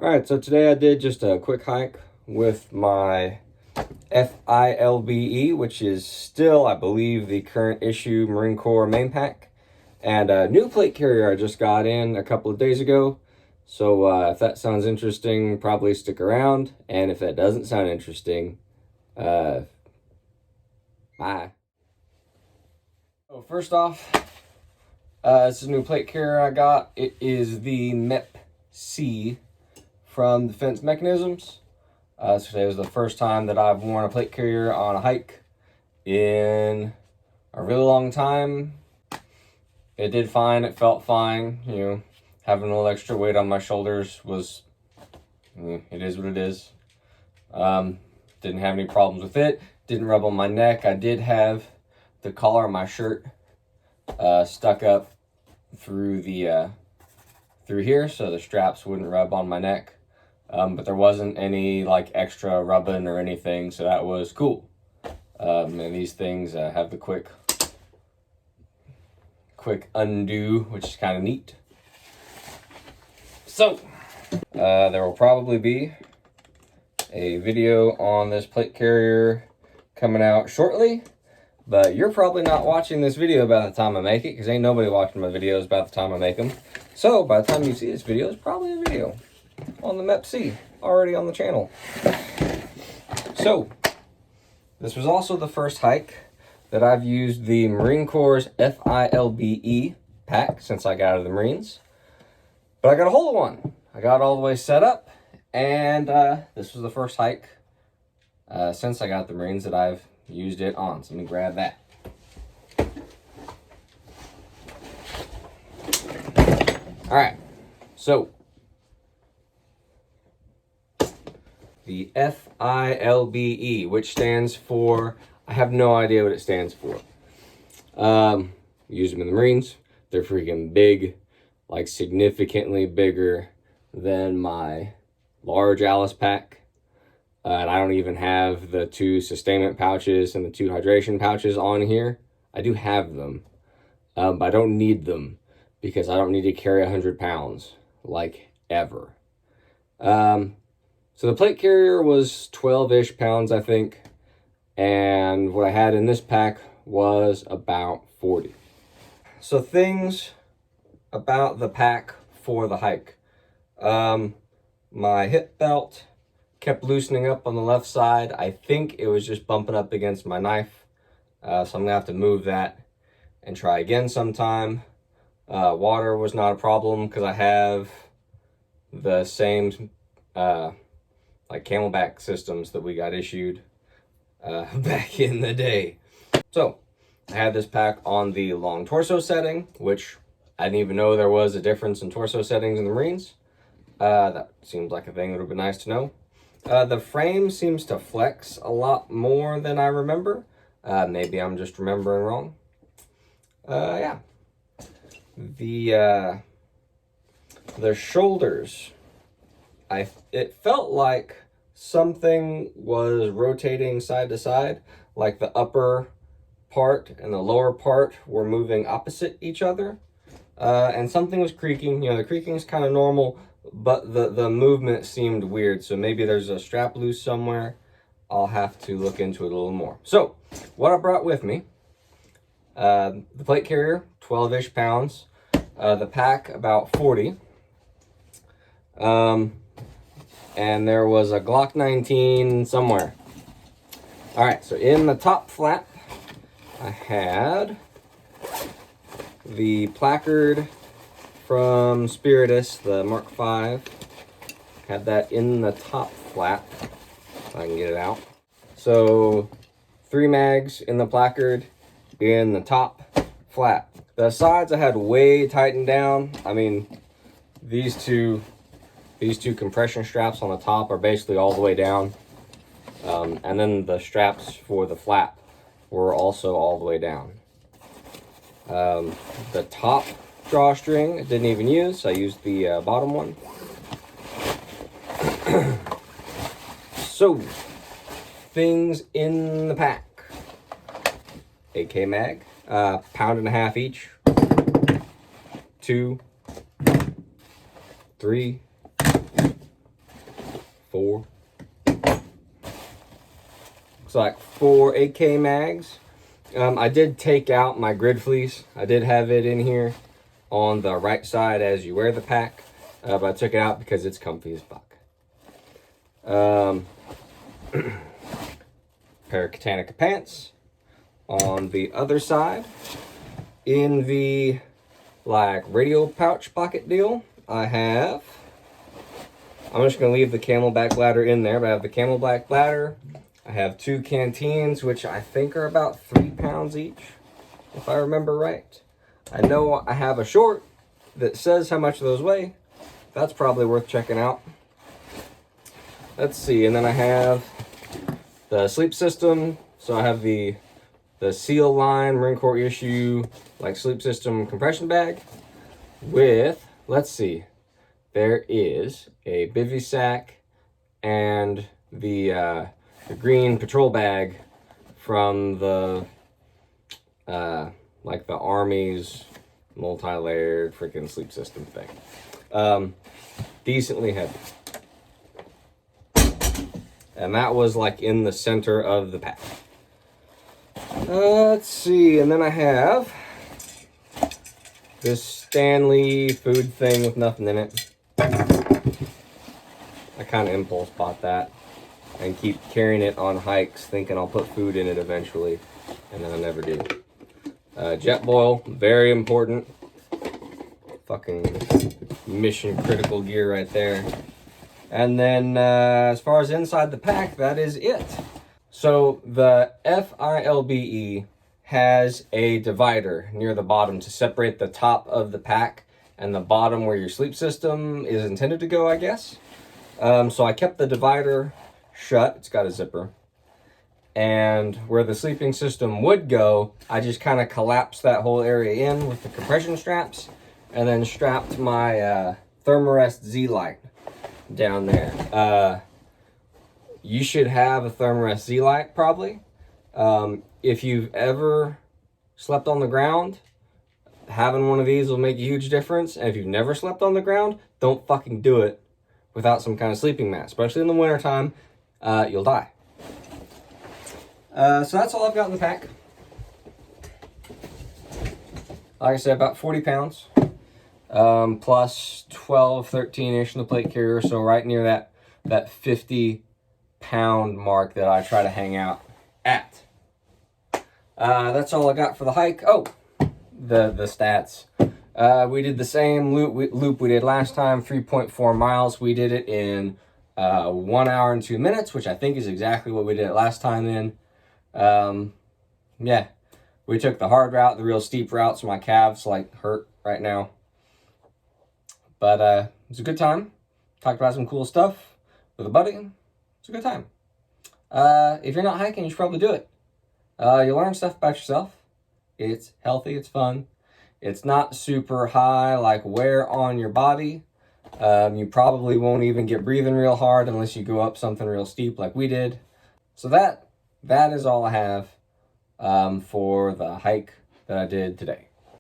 Alright, so today I did just a quick hike with my FILBE, which is still, I believe, the current issue Marine Corps main pack. And a new plate carrier I just got in a couple of days ago. So if that sounds interesting, probably stick around. And if that doesn't sound interesting, bye. So first off, this is a new plate carrier I got. It is the MEP-C from Defense Mechanisms. So today was the first time that I've worn a plate carrier on a hike in a really long time. It did fine, it felt fine, you know, having a little extra weight on my shoulders was, it is what it is. Didn't have any problems with it, didn't rub on my neck. I did have the collar of my shirt stuck up through the through here, so the straps wouldn't rub on my neck. But there wasn't any like extra rubbing or anything, so that was cool. And these things have the quick undo, which is kind of neat. So there will probably be a video on this plate carrier coming out shortly, but you're probably not watching this video by the time I make it, because ain't nobody watching my videos by the time I make them. So by the time you see this video, it's probably a video on the MEP-C already on the channel. So this was also the first hike that I've used the Marine Corps' FILBE pack since I got out of the Marines. But I got a hold of one. I got all the way set up, and this was the first hike since I got the Marines that I've used it on. So let me grab that. All right, so the FILBE, which stands for, I have no idea what it stands for. Use them in the Marines. They're freaking big, like significantly bigger than my large Alice pack. And I don't even have the 2 sustainment pouches and the 2 hydration pouches on here. I do have them, but I don't need them because I don't need to carry 100 pounds, like ever. So the plate carrier was 12-ish pounds, I think. And what I had in this pack was about 40. So things about the pack for the hike. My hip belt kept loosening up on the left side. I think it was just bumping up against my knife. So I'm gonna have to move that and try again sometime. Water was not a problem because I have the same like Camelback systems that we got issued back in the day. So I had this pack on the long torso setting, which I didn't even know there was a difference in torso settings in the Marines. That seems like a thing that would be nice to know. The frame seems to flex a lot more than I remember. Maybe I'm just remembering wrong. Yeah. The shoulders, it felt like something was rotating side to side, like the upper part and the lower part were moving opposite each other, and something was creaking. You know, the creaking is kind of normal, but the movement seemed weird, so maybe there's a strap loose somewhere. I'll have to look into it a little more. So what I brought with me, the plate carrier, 12-ish pounds, the pack about 40, and there was a Glock 19 somewhere. All right, so in the top flap, I had the placard from Spiritus, the Mark V. Had that in the top flap, if I can get it out. So 3 mags in the placard in the top flap. The sides I had way tightened down. I mean, these two compression straps on the top are basically all the way down. And then the straps for the flap were also all the way down. The top drawstring I didn't even use. I used the bottom one. So, things in the pack. AK mag, £1.5 each. 2, 3, 4. Looks like 4 AK mags. I did take out my grid fleece. I did have it in here on the right side as you wear the pack, but I took it out because it's comfy as fuck. Pair of Katanica pants on the other side. In the like radio pouch pocket deal, I'm just gonna leave the CamelBak bladder in there, but I have the CamelBak bladder. I have 2 canteens, which I think are about 3 pounds each, if I remember right. I know I have a short that says how much those weigh. That's probably worth checking out. Let's see, and then I have the sleep system. So I have the Seal Line Marine Corps issue like sleep system compression bag with, let's see, there is a bivy sack and the green patrol bag from the like the Army's multi-layered freaking sleep system thing. Decently heavy. And that was like in the center of the pack. Let's see, and then I have this Stanley food thing with nothing in it. I kind of impulse bought that and keep carrying it on hikes thinking I'll put food in it eventually, and then I never do. Jetboil, very important. Fucking mission critical gear right there. And then as far as inside the pack, that is it. So the FILBE has a divider near the bottom to separate the top of the pack and the bottom where your sleep system is intended to go, I guess. So I kept the divider shut. It's got a zipper. And where the sleeping system would go, I just kind of collapsed that whole area in with the compression straps and then strapped my Thermarest Z-Lite down there. You should have a Thermarest Z-Lite probably. If you've ever slept on the ground, having one of these will make a huge difference. And if you've never slept on the ground, don't fucking do it without some kind of sleeping mat, especially in the wintertime. You'll die. So that's all I've got in the pack. Like I said, about 40 pounds. Plus 12, 13-ish in the plate carrier. So right near that 50-pound mark that I try to hang out at. That's all I got for the hike. Oh, the stats. We did the same loop we did last time, 3.4 miles. We did it in 1 hour and 2 minutes, which I think is exactly what we did it last time in. Yeah, we took the hard route, the real steep route, so my calves like hurt right now. But it was a good time. Talked about some cool stuff with a buddy. It's a good time. If you're not hiking, you should probably do it. You learn stuff about yourself. It's healthy, it's fun. It's not super high like wear on your body. You probably won't even get breathing real hard unless you go up something real steep like we did. So that is all I have for the hike that I did today.